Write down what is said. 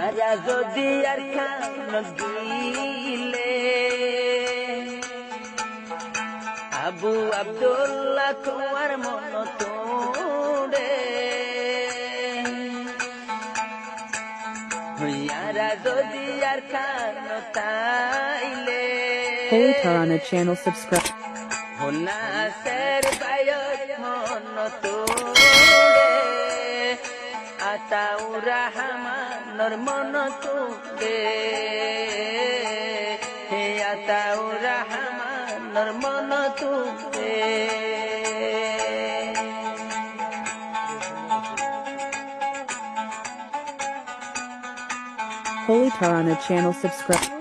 ইয়ারা যদি আর খান গিলে আবু আব্দুল্লাহ তোমার মন তোড়ে ইয়ারা যদি আর খান তাইলে Holy Tarana channel subscribe. হোনা সের বায়ত মন তোড়ে আতাউ রহমানর মন তোড়ে হে আতাউ রহমানর মন তোড়ে Holy Tarana channel subscribe.